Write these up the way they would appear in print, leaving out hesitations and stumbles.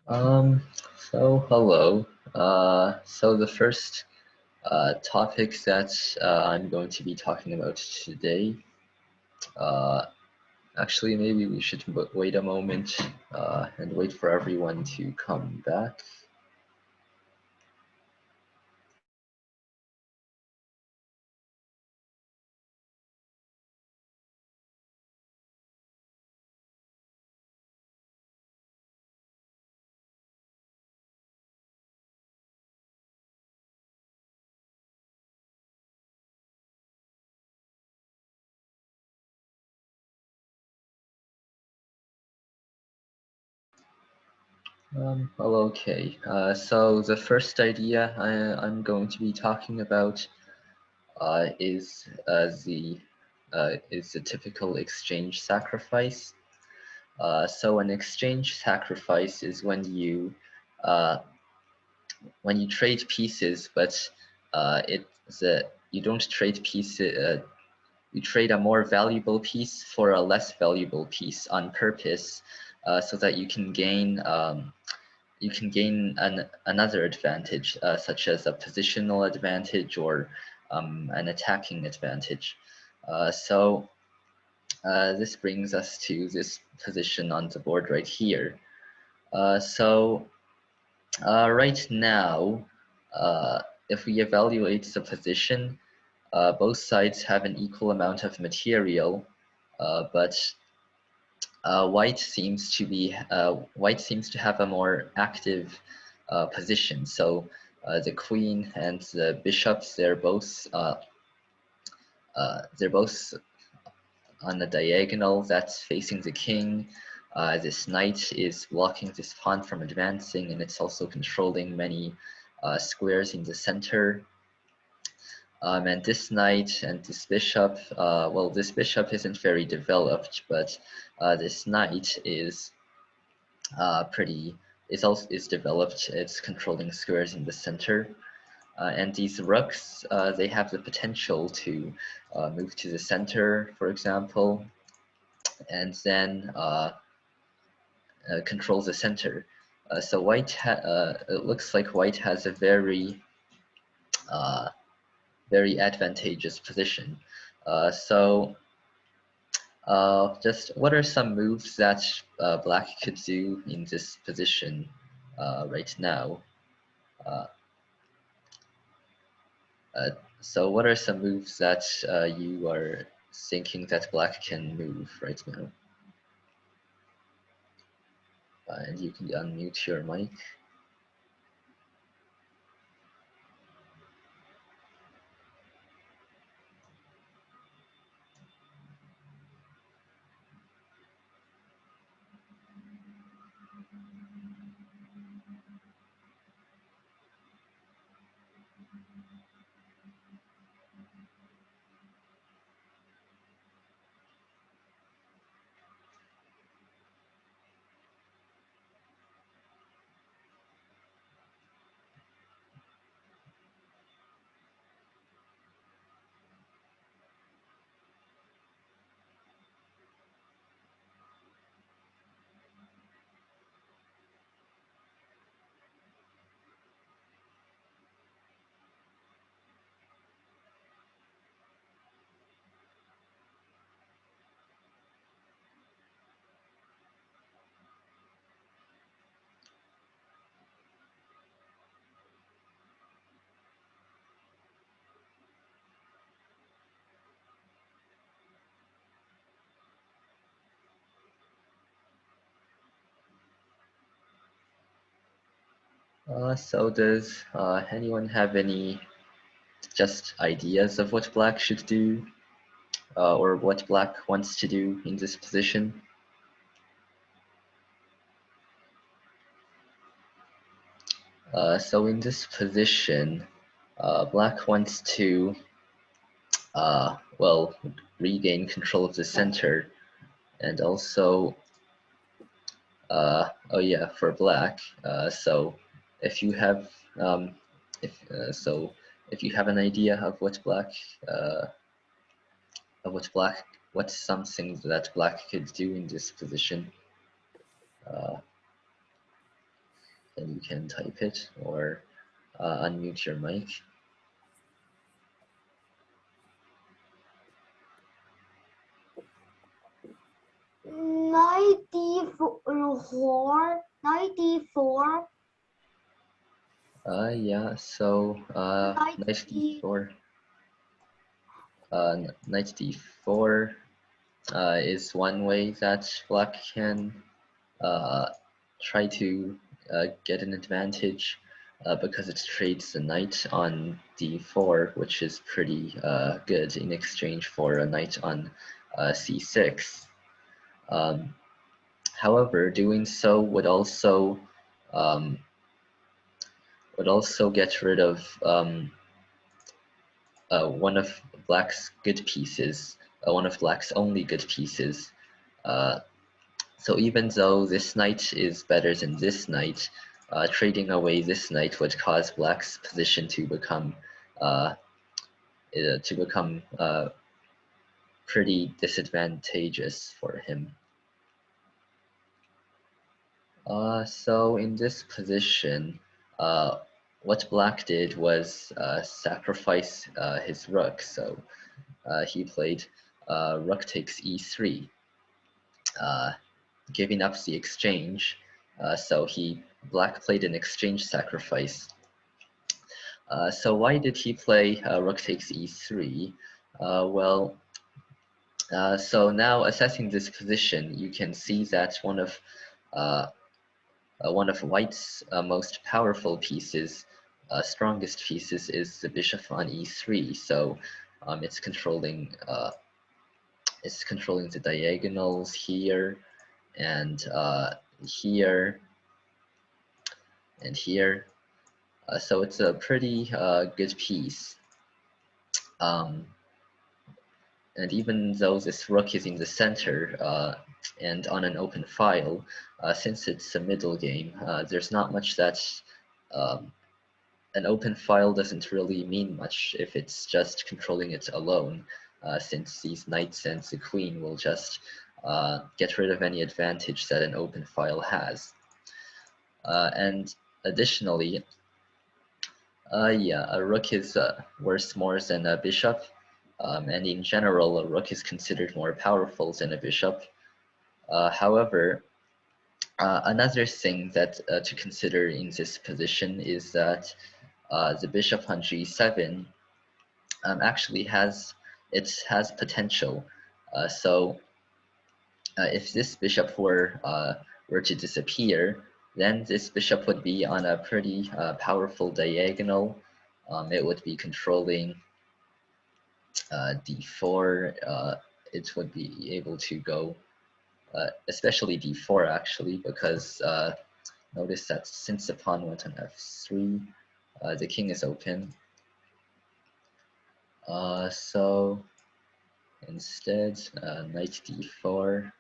Um, hello. So the first topic that I'm going to be talking about today, uh, actually maybe we should wait a moment and wait for everyone to come back. Well, okay. So the first idea I'm going to be talking about is the typical exchange sacrifice. So an exchange sacrifice is uh, when you trade pieces, but you don't trade pieces. You trade a more valuable piece for a less valuable piece on purpose, so that you can gain another advantage, such as a positional advantage or an attacking advantage. This brings us to this position on the board right here. Right now, if we evaluate the position, both sides have an equal amount of material, but white seems to have a more active position. So the queen and the bishops, they're both on the diagonal that's facing the king. This knight is blocking this pawn from advancing, and it's also controlling many squares in the center. And this knight and this bishop, well, this bishop isn't very developed, but this knight is pretty, is developed. It's controlling squares in the center. And these rooks, they have the potential to move to the center, for example, and then control the center. So it looks like white has a uh, very advantageous position. So just what are some moves that black could do in this position right now? Uh, uh, so what are some moves that you are thinking that black can move right now? And you can unmute your mic. So does anyone have any just ideas of what black should do, or what black wants to do in this position? So in this position, black wants to, well, regain control of the center, and also, oh yeah, for black. So if you have, if so, if you have an idea of what uh, what's something that black could do in this position? Uh, then you can type it or unmute your mic. Knight d4. Knight d4. Yeah, so Knight knight d. d4. Knight d4 is one way that black can uh, try to get an advantage because it trades the knight on d4, which is pretty good in exchange for a knight on c6. Um, However, doing so um, would also get rid of one of black's good pieces, one of black's only good pieces. Uh, so even though this knight is better than this knight, trading away this knight would cause black's position uh, to become pretty disadvantageous for him. So in this position, what black did was sacrifice his rook. So he played rook takes e3, uh, giving up the exchange. So black played an exchange sacrifice. So why did he play rook takes e3? Well, so now assessing this position, you can see that uh, one of White's most powerful pieces, strongest pieces, is the bishop on e3. So it's controlling the diagonals here and here and here. So it's a pretty good piece. Um, and even though this rook is in the center and on an open file, since it's a middle game, there's not much that um, an open file doesn't really mean much if it's just controlling it alone, since these knights and the queen will just get rid of any advantage that an open file has. And additionally, yeah, a rook is worth more than a bishop, and in general, a rook is considered more powerful than a bishop. However, another thing that to consider in this position is that the bishop on g7 actually has potential. So if this bishop were to disappear, then this bishop would be on a pretty powerful diagonal. It would be controlling d4. It would be able to go, especially d4 actually, because notice that since the pawn went on f3, the king is open. So instead, knight d4.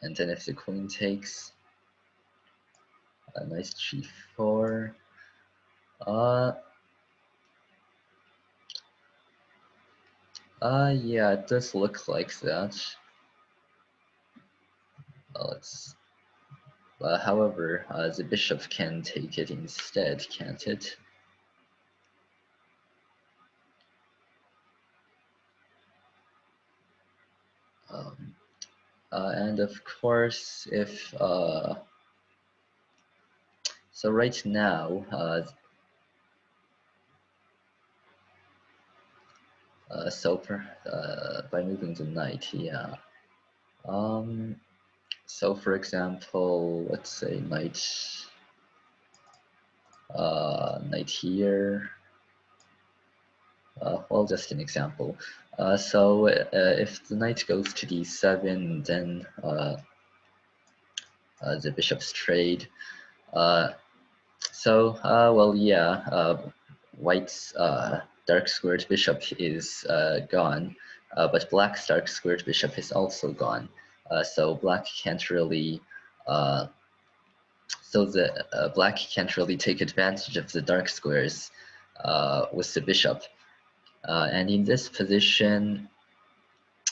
And then if the queen takes, knight g4. Yeah, it does look like that. However, the bishop can take it instead, can't it? Um, and of course, if so, right now, by moving the knight, yeah. So for example, let's say knight here. Well, just an example. So if the knight goes to d7, then the bishop's trade. Well, yeah, white's dark squared bishop is gone, but black's dark squared bishop is also gone. So black can't really, black can't really take advantage of the dark squares with the bishop. And in this position,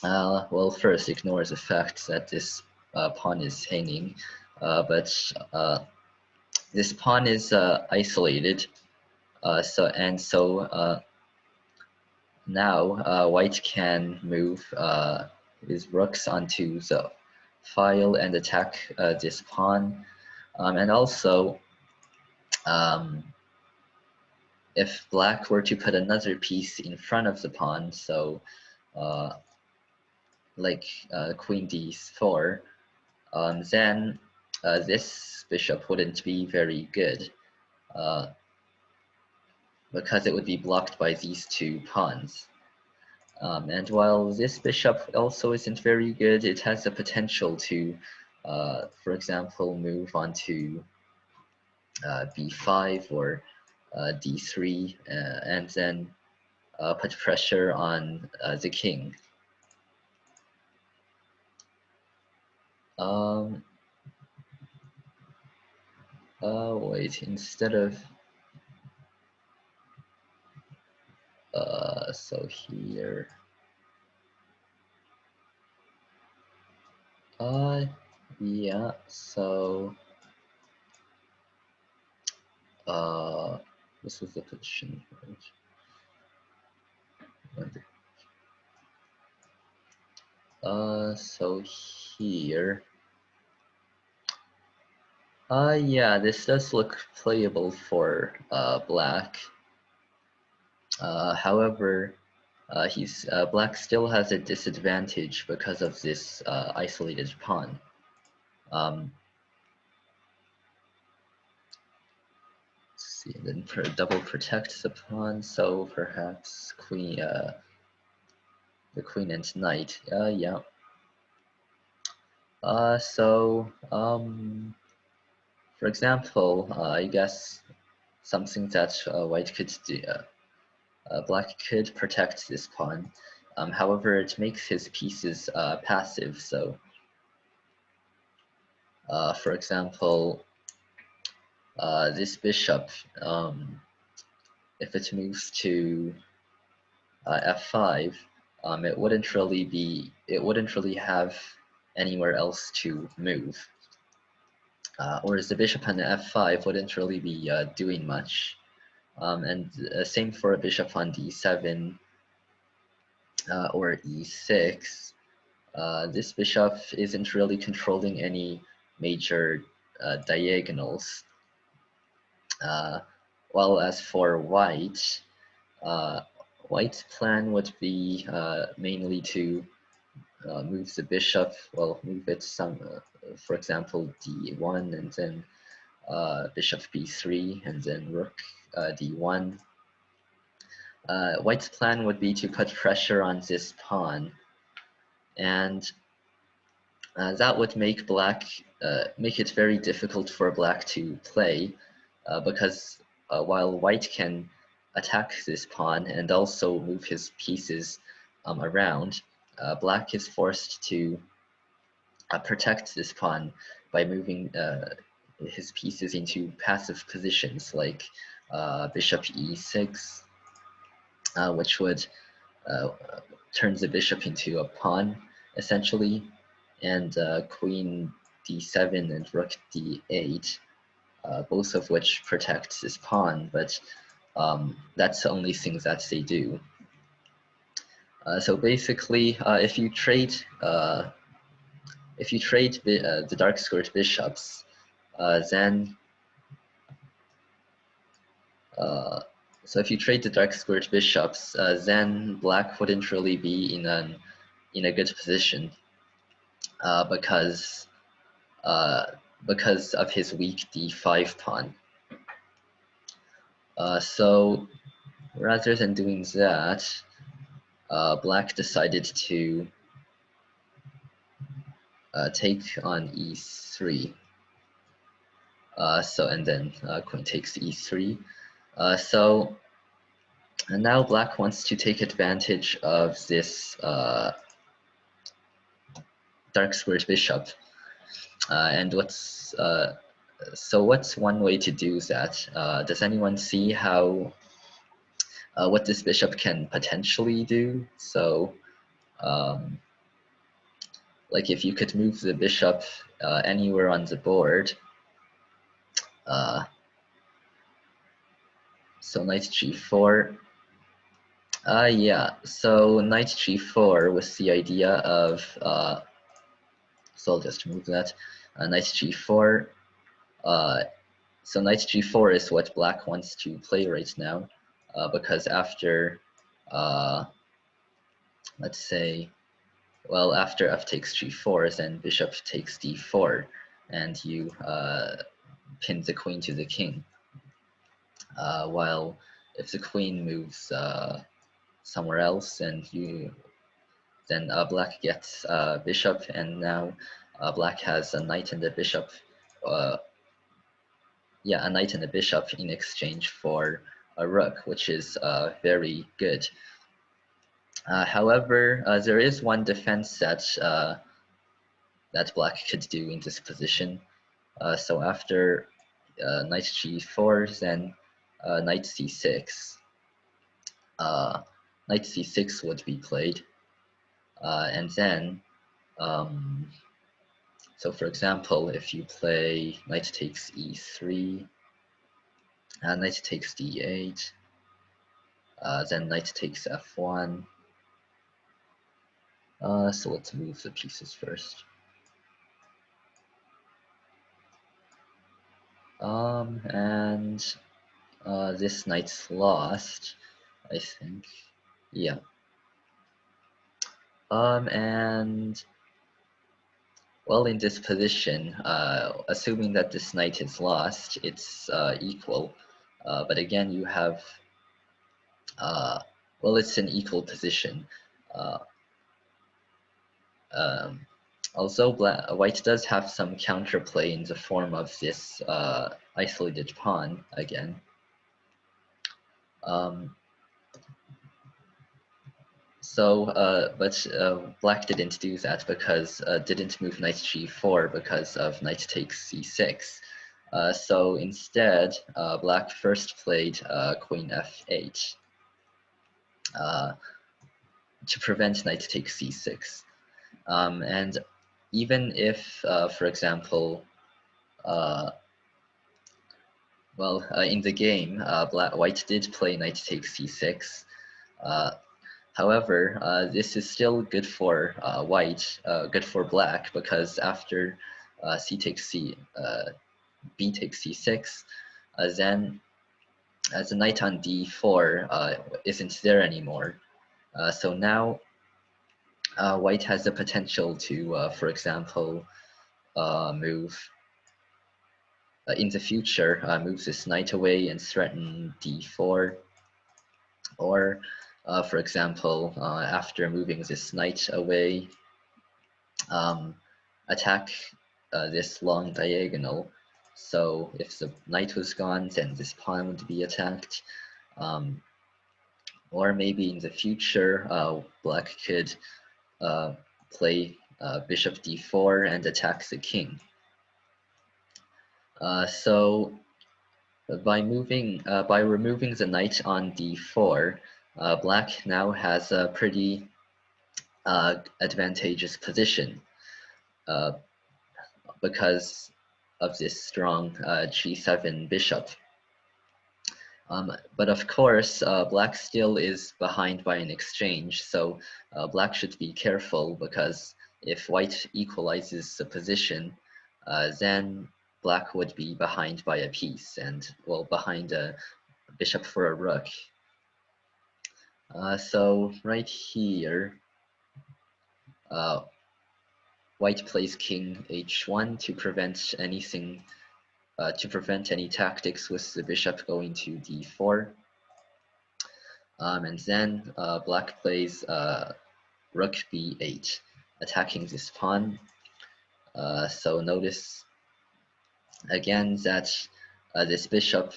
well, first ignore the fact that this pawn is hanging, but this pawn is isolated. So now white can move his rooks onto the file and attack this pawn, and also um, if black were to put another piece in front of the pawn, so uh, like queen d4, then this bishop wouldn't be very good uh, because it would be blocked by these two pawns. And while this bishop also isn't very good, it has the potential to, for example, move on to b5 or d3, and then put pressure on the king. Um, Wait, instead of so here, yeah, so this was the position, right? So here, yeah, this does look playable for black. However, black still has a disadvantage because of this isolated pawn. Um, let's see, then double protect the pawn, so perhaps queen, the queen and knight. Yeah. For example, I guess something that white could do. Black could protect this pawn. However, it makes his pieces passive. So, for example, this bishop, if it moves to f5, it wouldn't really have anywhere else to move. Whereas the bishop on f5 wouldn't really be doing much. And same for a bishop on d7 or e6. This bishop isn't really controlling any major diagonals. While as for white, white's plan would be mainly to move the bishop, well, move it for example, d1, and then bishop b3, and then rook d1. White's plan would be to put pressure on this pawn, and that would make make it very difficult for black to play, because while white can attack this pawn and also move his pieces around, black is forced to protect this pawn by moving his pieces into passive positions like bishop e6, which would uh, turn the bishop into a pawn, essentially, and queen d7 and rook d8, both of which protect this pawn, but that's the only thing that they do. So basically, if you trade the dark squared bishops, then so if you trade the dark squared bishops, then black wouldn't really be in a good position, because of his weak d5 pawn. So rather than doing that, black decided to take on e3. And then queen takes e3. And now black wants to take advantage of this dark squared bishop. And what's one way to do that? Does anyone see how what this bishop can potentially do? So like if you could move the bishop anywhere on the board, so knight g4. Yeah, so knight g4 was the idea of, so I'll just move that, knight g4. So knight g4 is what black wants to play right now, because after, let's say, well, after f takes g4, then bishop takes d4, and you pin the queen to the king. While if the queen moves somewhere else, and then black gets bishop, and now black has a knight and a bishop. Yeah, a knight and a bishop in exchange for a rook, which is very good. However, there is one defense that black could do in this position. So after knight g4, then knight c6. Knight c6 would be played, and then so for example, if you play knight takes e3, knight takes d8, then knight takes f1. So let's move the pieces first. And this knight's lost, I think. Yeah. And well, in this position, assuming that this knight is lost, it's equal. But again, you have, well, it's an equal position. Uh, um, Also, white does have some counterplay in the form of this isolated pawn again. But black didn't do that because didn't move knight g4 because of knight takes c6. So instead, black first played queen f8 to prevent knight takes c6. And even if, for example, in the game, white did play knight takes c6. However, this is still good for white, good for black, because after c takes c, b takes c6, then the knight on d4 isn't there anymore. So now white has the potential to, for example, move in the future, move this knight away and threaten d4, or for example, after moving this knight away, attack this long diagonal. So if the knight was gone, then this pawn would be attacked. Or maybe in the future, black could play bishop d4 and attack the king. So by removing the knight on d4, black now has a pretty advantageous position because of this strong g7 bishop. But of course, black still is behind by an exchange, so black should be careful, because if white equalizes the position, then black would be behind by a piece, and, well, behind a bishop for a rook. So right here, white plays king h1 to prevent anything, to prevent any tactics with the bishop going to d4. And then black plays rook b8, attacking this pawn. So notice again that this bishop,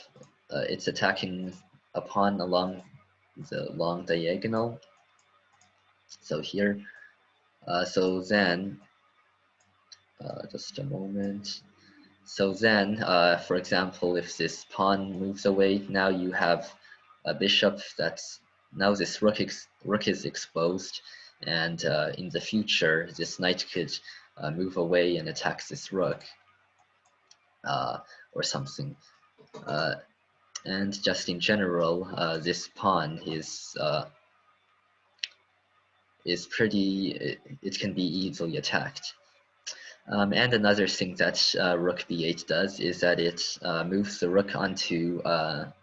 it's attacking a pawn along the long diagonal. So here, so then, just a moment. So then, for example, if this pawn moves away, now you have a bishop that's, now this rook is exposed, and in the future, this knight could move away and attack this rook or something. And just in general, this pawn is pretty. It can be easily attacked. And another thing that rook b8 does is that it moves the rook onto a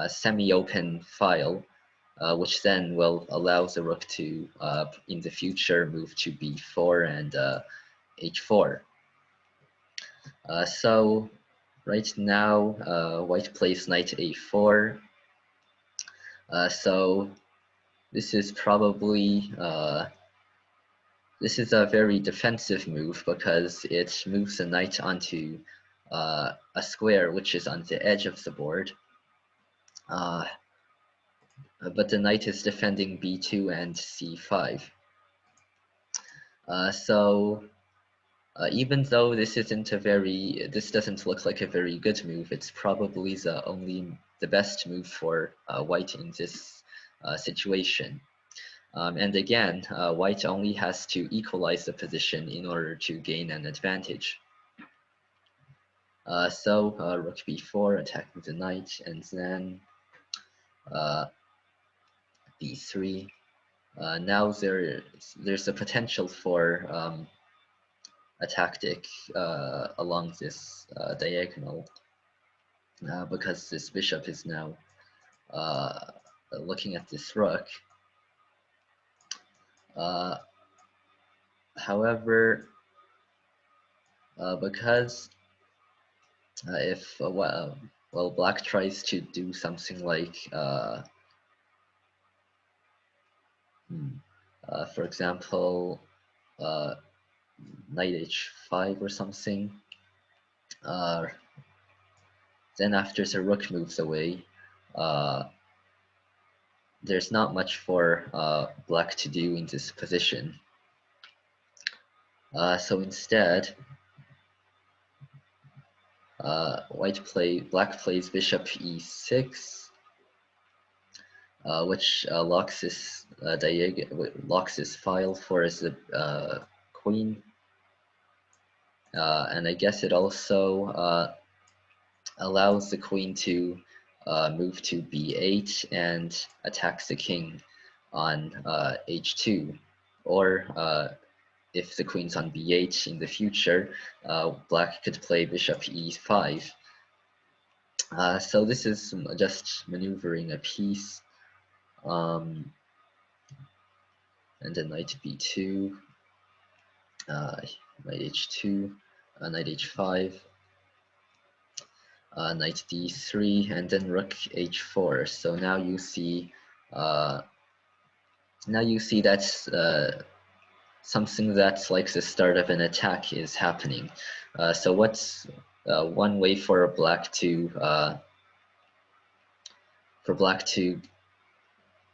semi-open file, which then will allow the rook to, in the future, move to b4 and h4. So right now, white plays knight a4. So this is probably this is a very defensive move because it moves the knight onto a square which is on the edge of the board. But the knight is defending b2 and c5. So even though this doesn't look like a very good move, it's probably the best move for white in this situation. And again, white only has to equalize the position in order to gain an advantage. So rook b4 attacking the knight, and then b3. Now there's a potential for a tactic along this diagonal because this bishop is now looking at this rook. However, because if well, black tries to do something like for example, knight h5 or something. Then after the rook moves away, there's not much for black to do in this position. So instead, black plays bishop e6, which locks this locks this file for the queen, and I guess it also allows the queen to move to b8 and attacks the king on h2, or if the queen's on b8 in the future, black could play bishop e5. So this is just maneuvering a piece, and then knight b2, knight h2, knight h5, knight d3, and then rook h4. So now you see that something that's like the start of an attack is happening. So what's one way for black to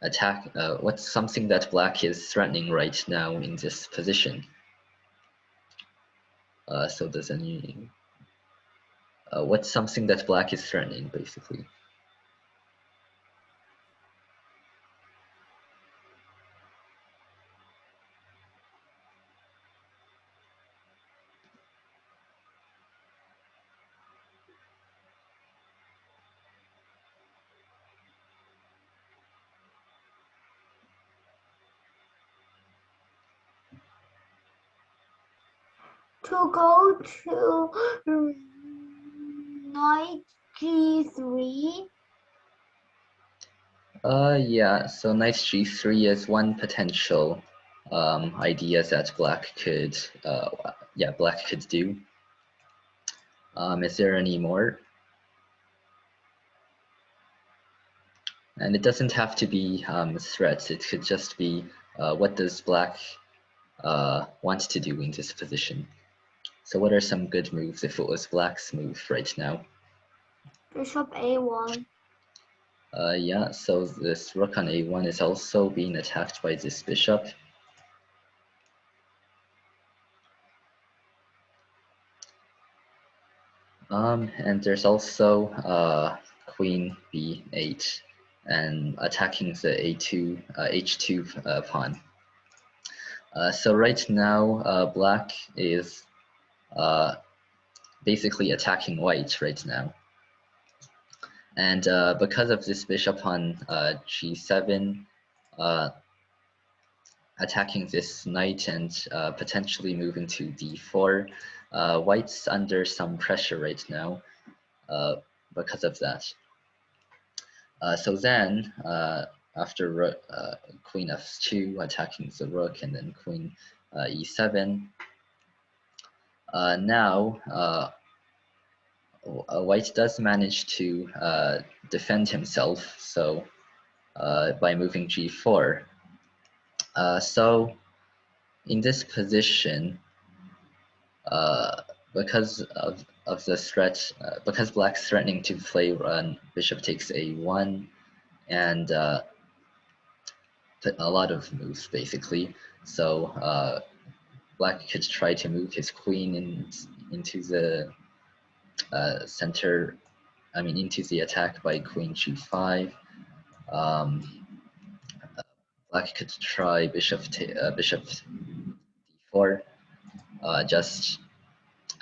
attack? What's something that black is threatening right now in this position? So does any what's something that black is threatening, basically? To go to knight g3. Yeah, so knight g3 is one potential idea that black could do. Is there any more? And it doesn't have to be threats. It could just be what does black want to do in this position. So what are some good moves if it was black's move right now? Bishop a1. Yeah, so this rook on a1 is also being attacked by this bishop. And there's also queen b8 and attacking the h2 pawn. So right now, black is basically attacking white right now. And because of this bishop on g7, attacking this knight and potentially moving to d4, white's under some pressure right now because of that. So then, after queen f2 attacking the rook and then queen e7, now white does manage to defend himself, so by moving g4. So in this position, because of the threat, because black's threatening to play bishop takes a1 and a lot of moves basically. So black could try to move his queen into the center. I mean, into the attack by queen g5. Black could try bishop d4, just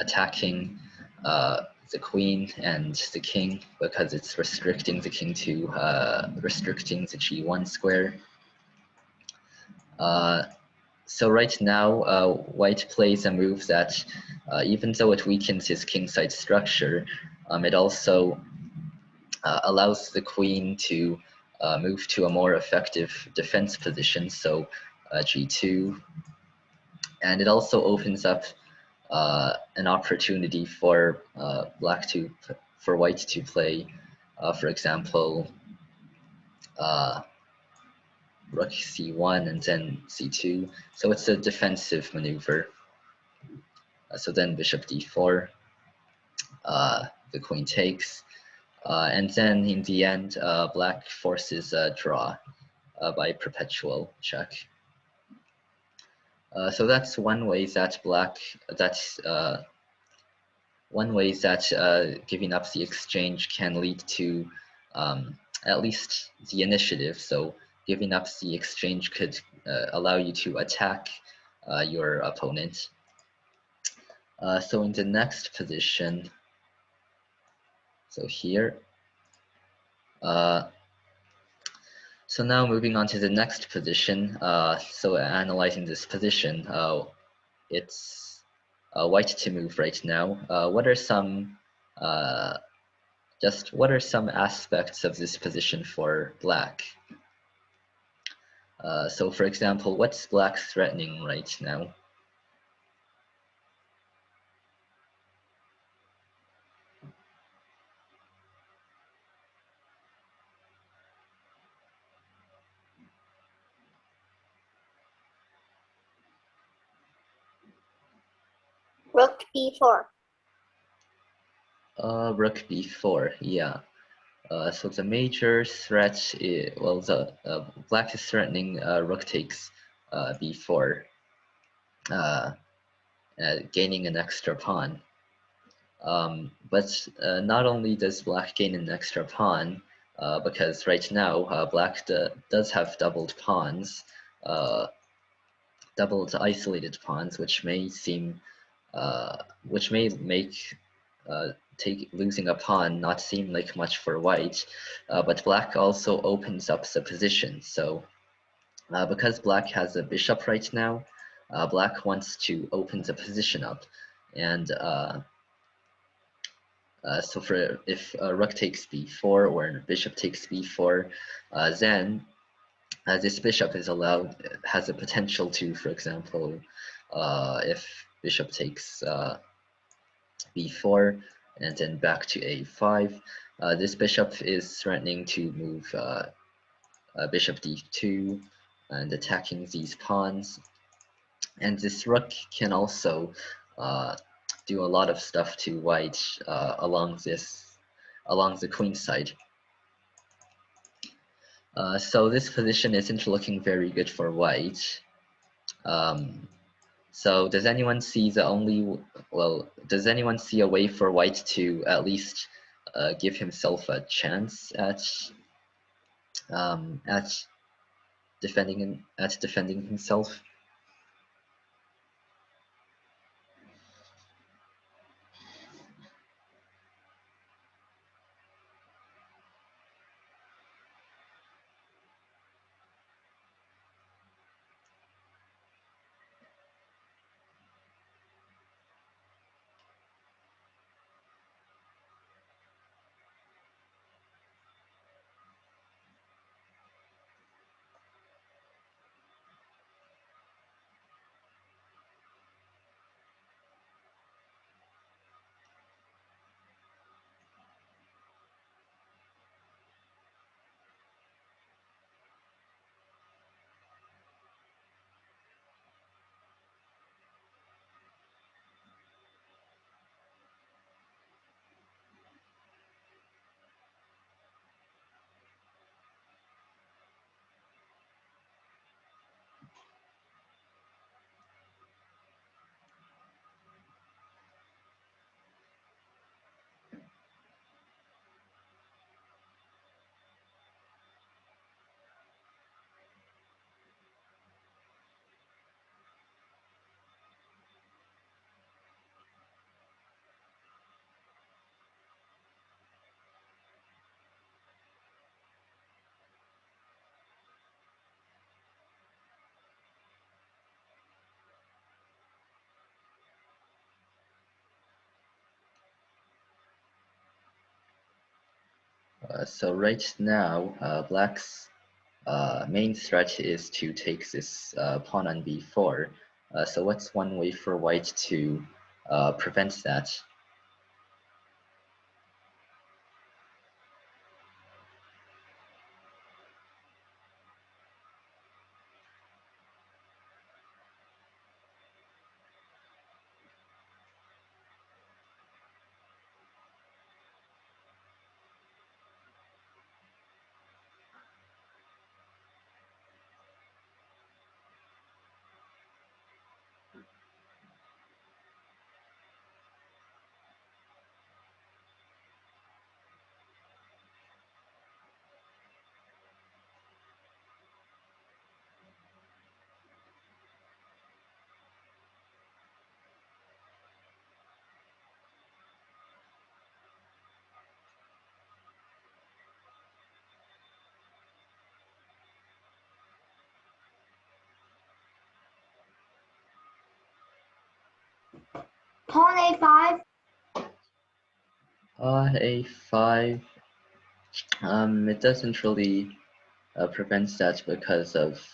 attacking the queen and the king because it's restricting the king to restricting the g1 square. So right now, white plays a move that, even though it weakens his kingside structure, it also allows the queen to move to a more effective defense position, so g2, and it also opens up an opportunity for white to play, for example, rook c1 and then c2. So it's a defensive maneuver. So then bishop d4, the queen takes, and then in the end, black forces a draw by perpetual check. So that's one way that giving up the exchange can lead to at least the initiative. So giving up the exchange could allow you to attack your opponent. So in the next position, so here, so now moving on to the next position, so analyzing this position, it's white to move right now. What are some aspects of this position for black? So for example, what's black threatening right now? Rook b4. Rook b4, yeah. So the major threat is, well, black is threatening rook takes b4, gaining an extra pawn. But not only does black gain an extra pawn, because right now black does have doubled pawns, doubled isolated pawns, which may make losing a pawn not seem like much for white, but black also opens up the position. So because black has a bishop right now, black wants to open the position up, and so for if rook takes b4 or bishop takes b4, then this bishop has a potential to, for example, if bishop takes b4 and then back to a5, this bishop is threatening to move bishop d2 and attacking these pawns. And this rook can also do a lot of stuff to white along the queen side. So this position isn't looking very good for white. So does anyone see does anyone see a way for white to at least give himself a chance at defending himself? So right now, black's main threat is to take this pawn on b4. So what's one way for white to prevent that? Pawn a5. A5. It doesn't really prevent that because of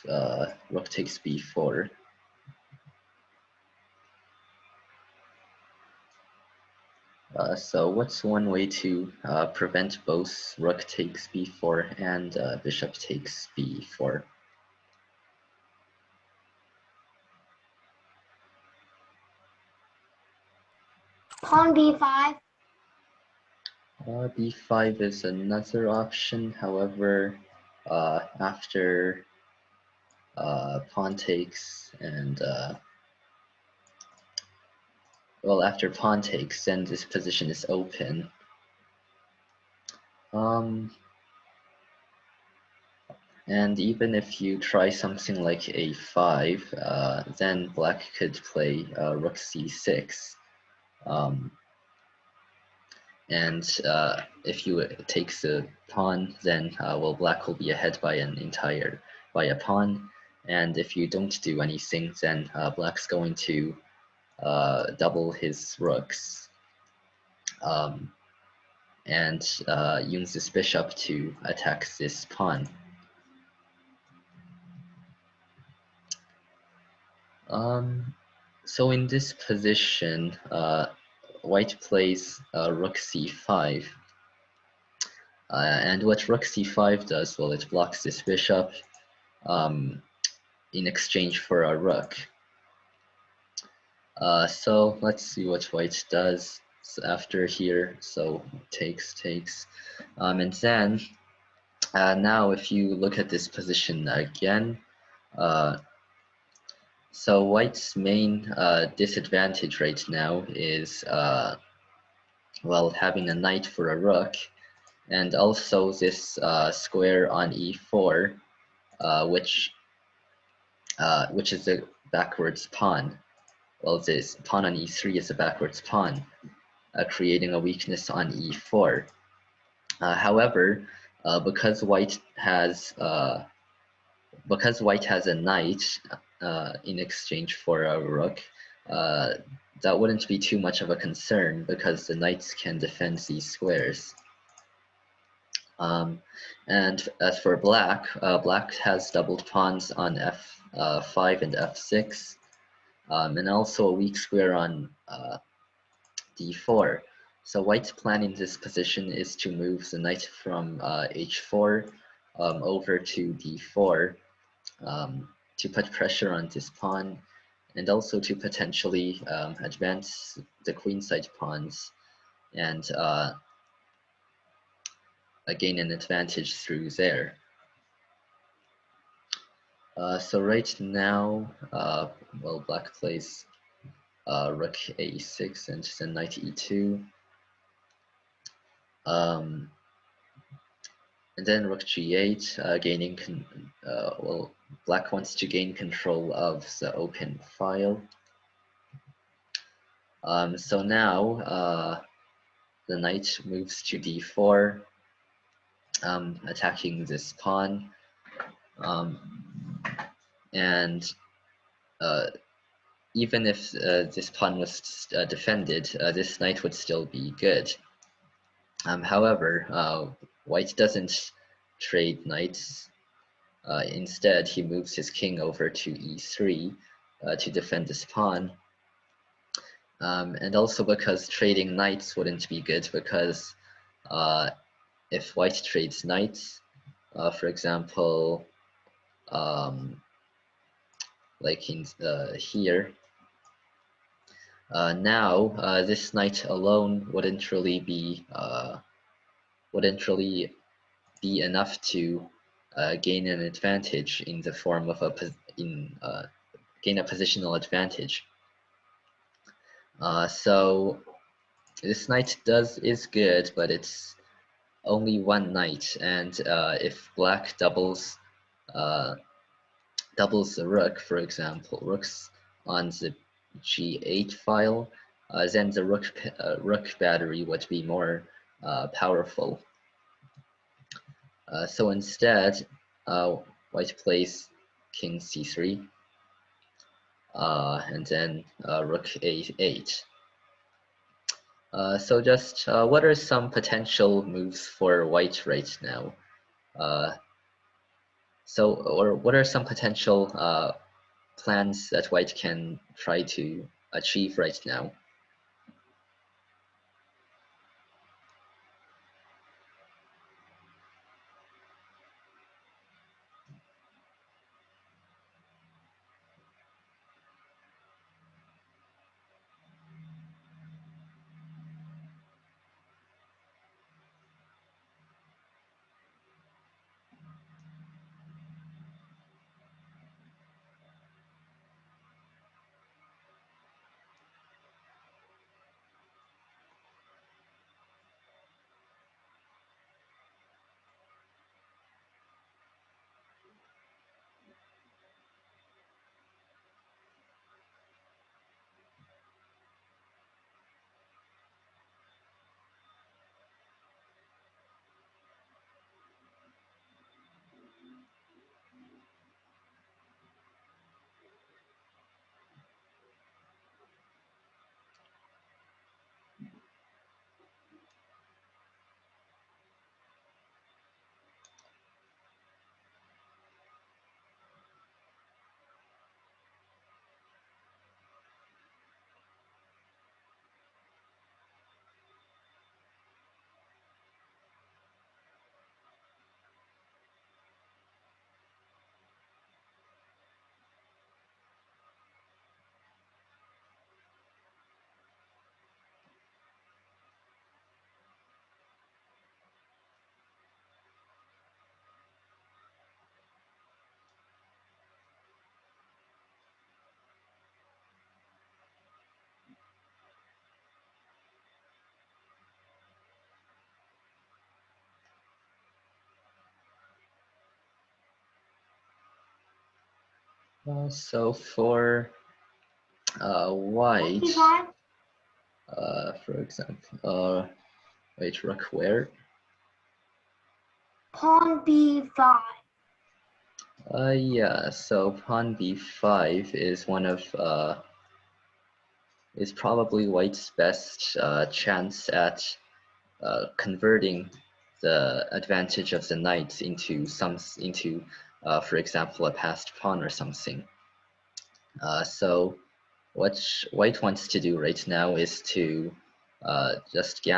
rook takes b4. So what's one way to prevent both rook takes b4 and bishop takes b4? Pawn b5. B5 is another option. However, after pawn takes and well, after pawn takes, then this position is open. Um, and even if you try something like a5, then black could play rook c6. Um, and if you take the pawn, then well, black will be ahead by a pawn. And if you don't do anything, then black's going to double his rooks um, and use this bishop to attack this pawn. So in this position, white plays rook c5. And what rook c5 does, well, it blocks this bishop um, in exchange for a rook. So let's see what white does after here. So takes. And then now if you look at this position again, uh, so white's main disadvantage right now is well, having a knight for a rook, and also this square on e4, which is a backwards pawn. Well, this pawn on e3 is a backwards pawn, creating a weakness on e4. However, because white has a knight in exchange for a rook, uh, that wouldn't be too much of a concern because the knights can defend these squares. And as for black, black has doubled pawns on f5 and f6, and also a weak square on d4. So white's plan in this position is to move the knight from h4 over to d4 to put pressure on this pawn, and also to potentially advance the queenside pawns and gain an advantage through there. So right now, well, black plays rook a6 and then knight e2. And then rook g8, gaining, well, black wants to gain control of the open file. So now the knight moves to d4, attacking this pawn. And even if this pawn was defended, this knight would still be good. However, white doesn't trade knights. Instead, he moves his king over to e3 to defend this pawn. And also because trading knights wouldn't be good, because if white trades knights, for example, like in here, now this knight alone wouldn't really be enough to gain an advantage in the form of gain a positional advantage. So this knight is good, but it's only one knight, and if black uh, doubles the rook, for example, rooks on the g8 file, then the rook battery would be more powerful. So instead, white plays king c3, and then rook a8. So just what are some potential moves for white right now? Or what are some potential plans that white can try to achieve right now? So for white, B5. for example, wait, rook where? Pawn B5. Yeah, so pawn b5 is is probably white's best chance at converting the advantage of the knight into for example, a passed pawn or something. So what white wants to do right now is to just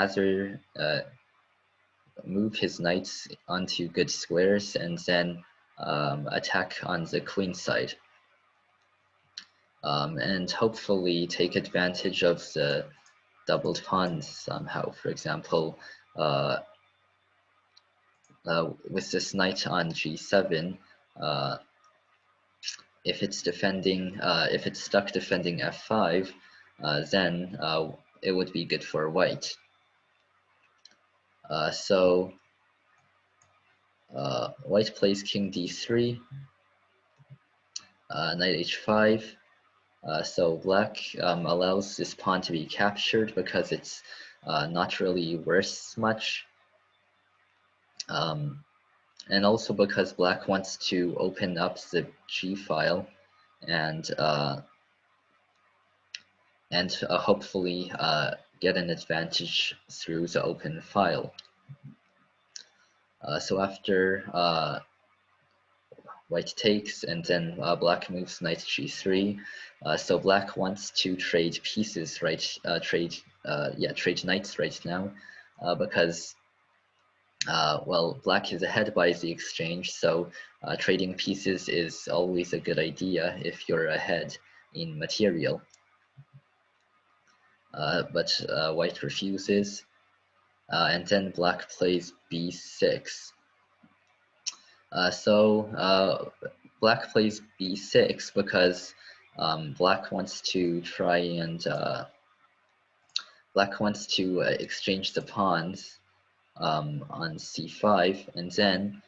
move his knights onto good squares, and then attack on the queen side, and hopefully take advantage of the doubled pawns somehow. For example, uh, with this knight on g7, uh, if it's stuck defending f5, then it would be good for white. So white plays king d3, knight h5. So black allows this pawn to be captured because it's not really worth much. And also because black wants to open up the g file and hopefully get an advantage through the open file. So after white takes, and then black moves knight g3. So black wants to trade pieces, right? Trade knights right now, because well, black is ahead by the exchange. So trading pieces is always a good idea if you're ahead in material. But white refuses, and then black plays b6. Black plays b6 because black wants to try and black wants to exchange the pawns on c5, and then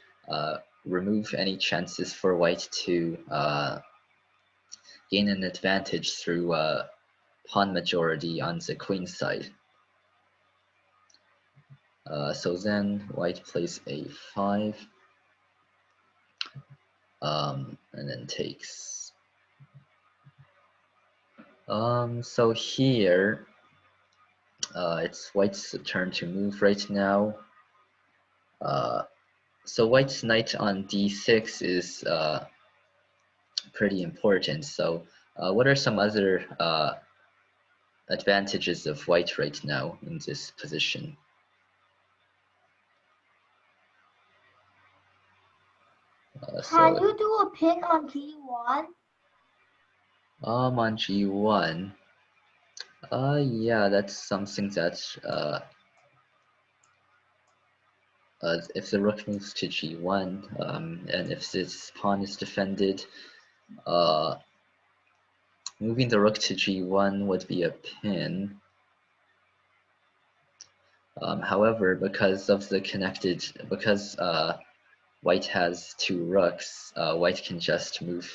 remove any chances for white to gain an advantage through pawn majority on the queen side. So then white plays a5, and then takes. So here it's white's turn to move right now. So white's knight on d6 is pretty important. So what are some other advantages of white right now in this position? Can you do a pick on G1? On g1, yeah, that's something that if the rook moves to g1, and if this pawn is defended, moving the rook to g1 would be a pin. However, because white has two rooks, white can just move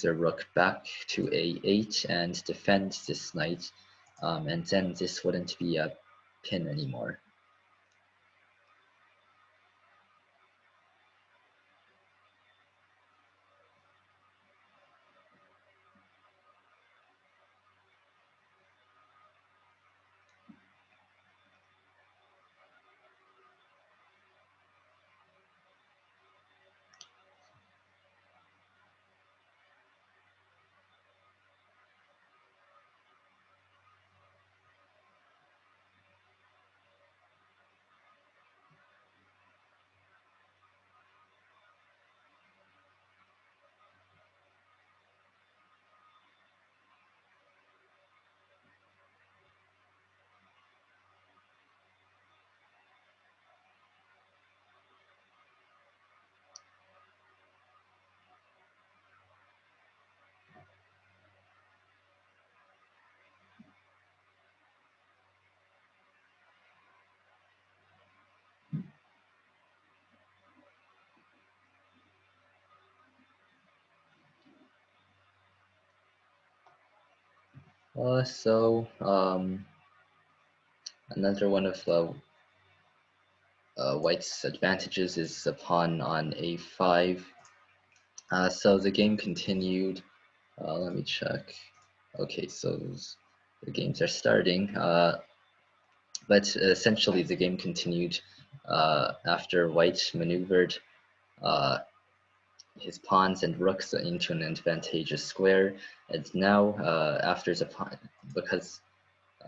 their rook back to a8 and defend this knight, and then this wouldn't be a pin anymore. Another one of white's advantages is the pawn on a5. So the game continued. Let me check. Okay, so the games are starting. But essentially, the game continued after white maneuvered uh, his pawns and rooks into an advantageous square. And now, after the pawn, because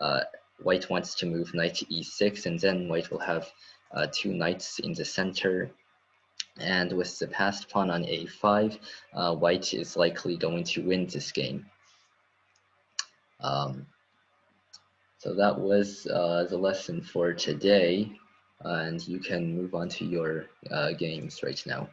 uh, white wants to move knight to e6, and then white will have two knights in the center. And with the passed pawn on a5, white is likely going to win this game. So that was the lesson for today, and you can move on to your games right now.